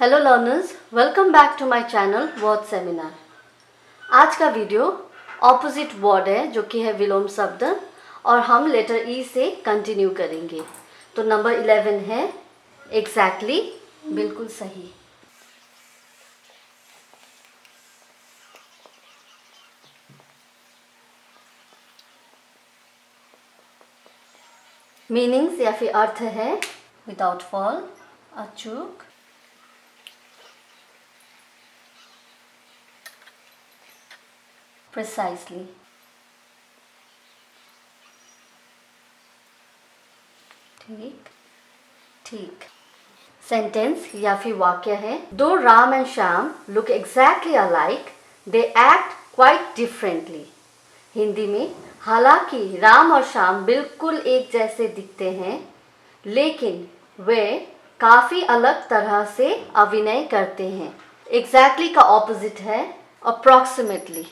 Hello learners, welcome back to my channel word seminar. आज का video opposite word है जो कि है विलोम शब्द और हम लेटर ई से कंटिन्यू करेंगे। तो नंबर 11 है एग्जैक्टली, बिल्कुल सही। मीनिंग्स या फिर अर्थ है विदाउट फॉल, अचूक, प्रिसाइसली, ठीक ठीक। सेंटेंस या फिर वाक्य है दो Ram and Shyam look exactly alike, they act quite differently. Hindi में हालांकि राम और श्याम बिल्कुल एक जैसे दिखते हैं, लेकिन वे काफ़ी अलग तरह से अभिनय करते हैं। एग्जैक्टली का ऑपोजिट है अप्रॉक्सीमेटली।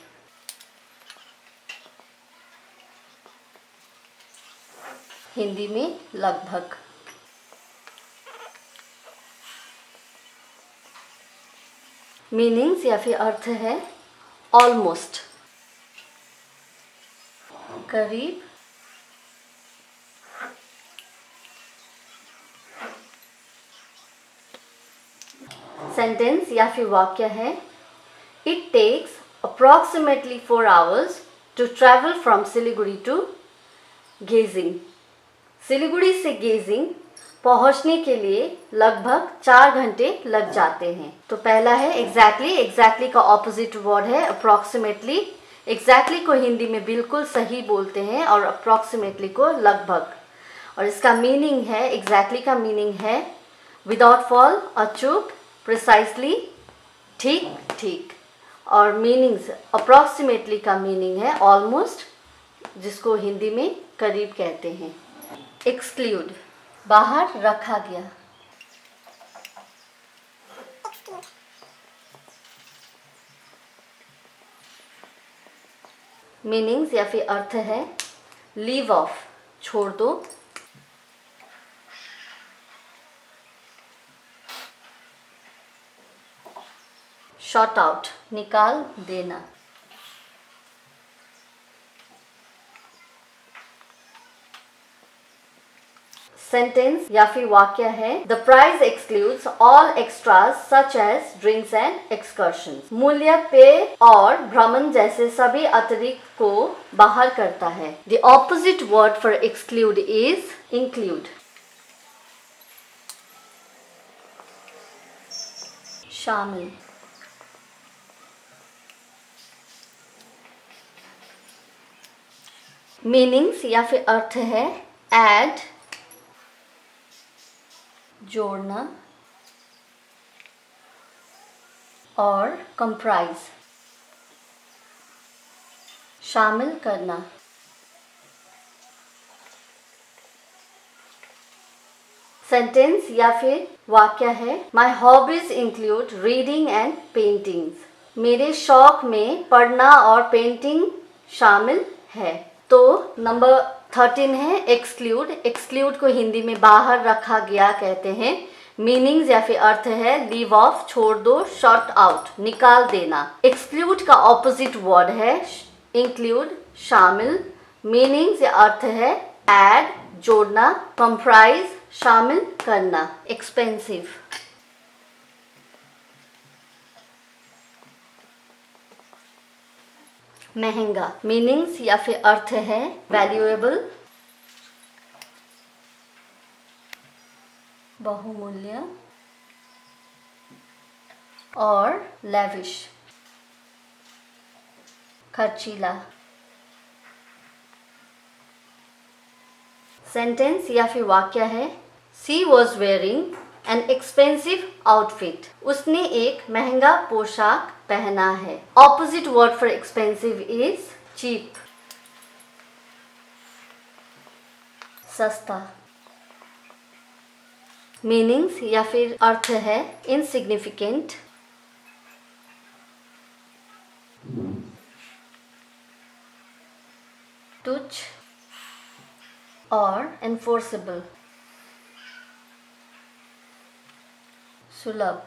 हिंदी में लगभग। मीनिंग्स या फिर अर्थ है ऑलमोस्ट, करीब, सेंटेंस या फिर वाक्य है it takes approximately 4 hours to travel from Siliguri to Geyzing. Siliguri से गेजिंग पहुंचने के लिए लगभग 4 घंटे लग जाते हैं। तो पहला है एग्जैक्टली। एग्जैक्टली का ऑपोजिट वर्ड है अप्रॉक्सीमेटली। एग्जैक्टली को हिंदी में बिल्कुल सही बोलते हैं और अप्रॉक्सीमेटली को लगभग। और इसका मीनिंग है, एग्जैक्टली का मीनिंग है विदाउट फॉल, अचूक, प्रिसाइसली, ठीक ठीक। और मीनिंग्स अप्रॉक्सीमेटली का मीनिंग है ऑलमोस्ट, जिसको हिंदी में करीब कहते हैं। एक्सक्लूड, बाहर रखा गया। मीनिंग्स या फिर अर्थ है लीव ऑफ, छोड़ दो, शॉट आउट, निकाल देना। सेंटेंस या फिर वाक्य है the price excludes all extras such as drinks and excursions. मूल्य, पेय और भ्रमण जैसे सभी अतिरिक्त को बाहर करता है। The opposite word for exclude is include. शामिल। मीनिंग्स या फिर अर्थ है ऐड, जोड़ना, और कंप्राइज, शामिल करना। सेंटेंस या फिर वाक्य है my hobbies include reading and paintings. मेरे शौक में पढ़ना और पेंटिंग शामिल है। तो नंबर 13 है एक्सक्लूड। एक्सक्लूड को हिंदी में बाहर रखा गया कहते हैं। मीनिंग्स या फिर अर्थ है लीव ऑफ, छोड़ दो, शॉट आउट, निकाल देना। एक्सक्लूड का ऑपोजिट वर्ड है इंक्लूड, शामिल। मीनिंग्स या अर्थ है ऐड, जोड़ना, कंप्राइज, शामिल करना। एक्सपेंसिव, महंगा। मीनिंग्स या फिर अर्थ है वैल्यूएबल, बहुमूल्य, और लैविश, खर्चीला। सेंटेंस या फिर वाक्य है she was wearing an expensive outfit. उसने एक महंगा पोशाक पहना है। Opposite word for expensive is cheap, सस्ता। मीनिंग्स या फिर अर्थ है इनसिग्निफिकेंट, तुच्छ, और एनफोर्सेबल, सुलभ।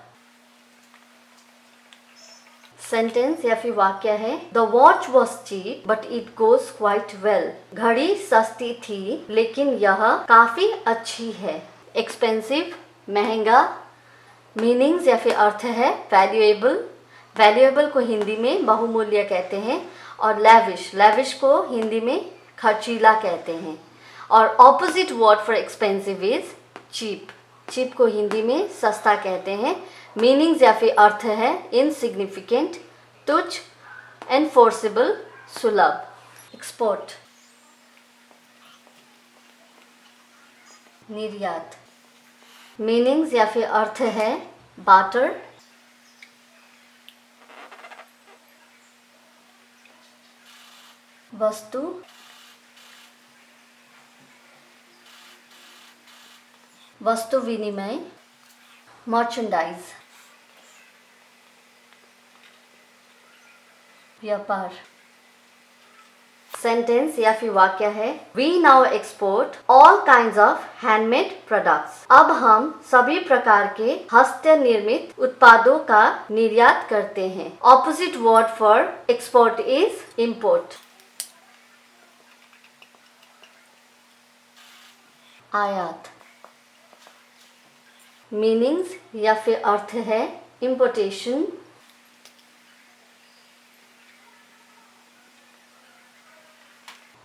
सेंटेंस या फिर वाक्य है the watch was cheap but it goes quite well. घड़ी सस्ती थी लेकिन यह काफी अच्छी है। एक्सपेंसिव महंगा। मीनिंग्स या फिर अर्थ है वैल्यूएबल। वैल्यूएबल को हिंदी में बहुमूल्य कहते हैं। और लैविश, लैविश को हिंदी में खर्चीला कहते हैं। और opposite word for expensive is cheap. Cheap को हिंदी में सस्ता कहते हैं। मीनिंग्स या फिर अर्थ है इनसिग्निफिकेंट, तुच्छ, एनफोर्सेबल, सुलभ। एक्सपोर्ट निर्यात। मीनिंग्स या फिर अर्थ है बाटर, वस्तु, वस्तु विनिमय, मर्चेंडाइज, व्यापार। सेंटेंस या फिर वाक्य है we now export all kinds of handmade products. अब हम सभी प्रकार के हस्त निर्मित उत्पादों का निर्यात करते हैं। Opposite word for export is import. आयात। मीनिंग्स या फिर अर्थ है इंपोर्टेशन,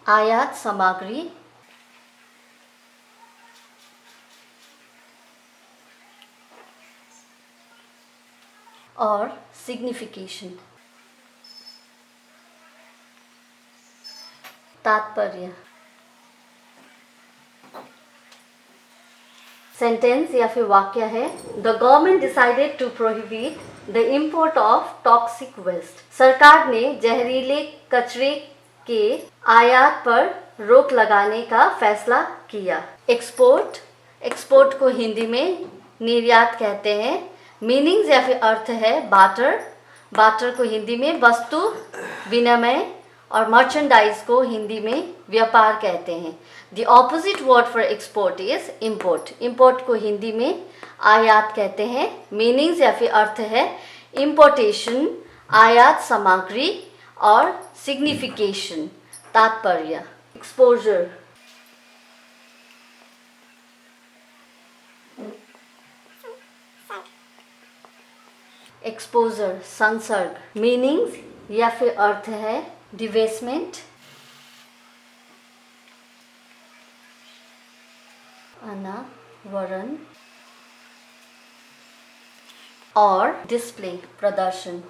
आयात सामग्री, और सिग्निफिकेशन तात्पर्य। सेंटेंस या फिर वाक्य है the government decided to prohibit the import of toxic waste. सरकार ने जहरीले कचरे के आयात पर रोक लगाने का फैसला किया। एक्सपोर्ट, एक्सपोर्ट को हिंदी में निर्यात कहते हैं। मीनिंग्स या फिर अर्थ है बाटर, बाटर को हिंदी में वस्तु विनिमय, और मर्चेंडाइज को हिंदी में व्यापार कहते हैं। The opposite word for export is import. Import को हिंदी में आयात कहते हैं। मीनिंग्स या फिर अर्थ है इंपोर्टेशन, आयात सामग्री, और सिग्निफिकेशन तात्पर्य। एक्सपोजर, एक्सपोजर संसर्ग। मीनिंग्स या फिर अर्थ है डिवेसमेंट, अनावरण, और डिस्प्ले प्रदर्शन।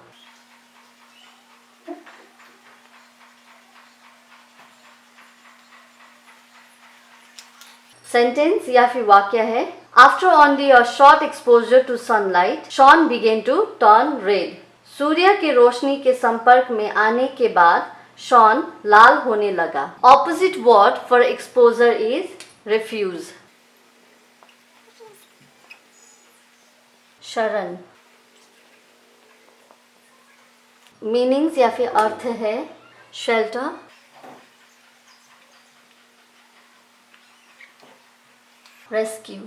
सेंटेंस या फिर वाक्य है after only a short exposure to sunlight Shaun began to turn red. सूर्य की रोशनी के संपर्क में आने के बाद शॉन लाल होने लगा। Opposite word for exposure is refuge. शरण। मीनिंग्स या फिर अर्थ है शेल्टर, रेस्क्यू,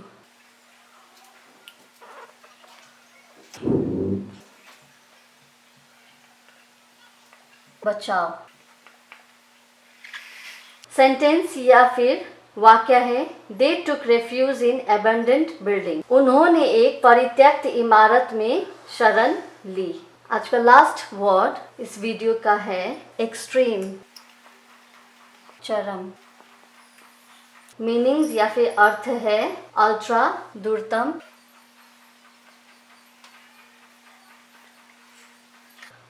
बचाव। सेंटेंस या फिर वाक्य है दे टुक रेफ्यूज इन एबंडेंट बिल्डिंग। उन्होंने एक परित्यक्त इमारत में शरण ली। आज का लास्ट वर्ड इस वीडियो का है एक्सट्रीम, चरम। मीनिंग्स या फिर अर्थ है अल्ट्रा, दूरतम,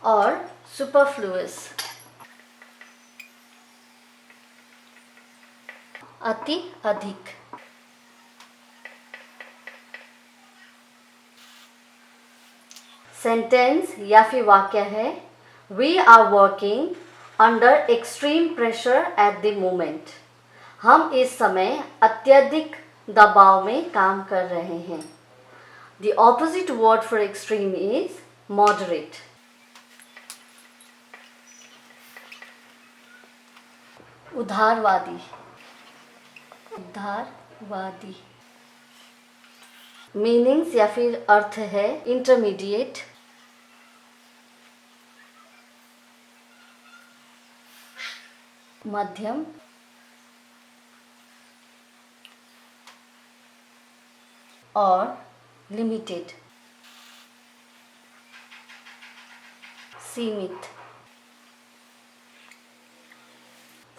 और सुपरफ्लुअस, अति अधिक। सेंटेंस या फिर वाक्य है we are working under extreme pressure at the moment. हम इस समय अत्यधिक दबाव में काम कर रहे हैं। The opposite word for extreme is moderate. उदारवादी, उदारवादी। मीनिंग्स या फिर अर्थ है इंटरमीडिएट, मध्यम, और लिमिटेड, सीमित।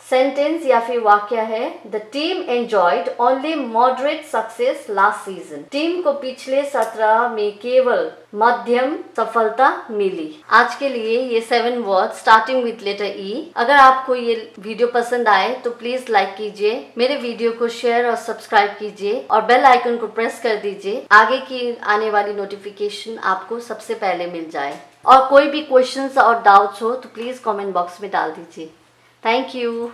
सेंटेंस या फिर वाक्य है the team enjoyed only moderate success last season. Team को पिछले सत्र में केवल मध्यम सफलता मिली। आज के लिए ये 7 वर्ड स्टार्टिंग विथ लेटर ई। अगर आपको ये वीडियो पसंद आए तो प्लीज लाइक कीजिए, मेरे वीडियो को शेयर और सब्सक्राइब कीजिए और बेल आइकन को प्रेस कर दीजिए, आगे की आने वाली नोटिफिकेशन आपको सबसे पहले मिल जाए। और कोई भी क्वेश्चंस और डाउट्स हो तो प्लीज कमेंट बॉक्स में डाल दीजिए। Thank you.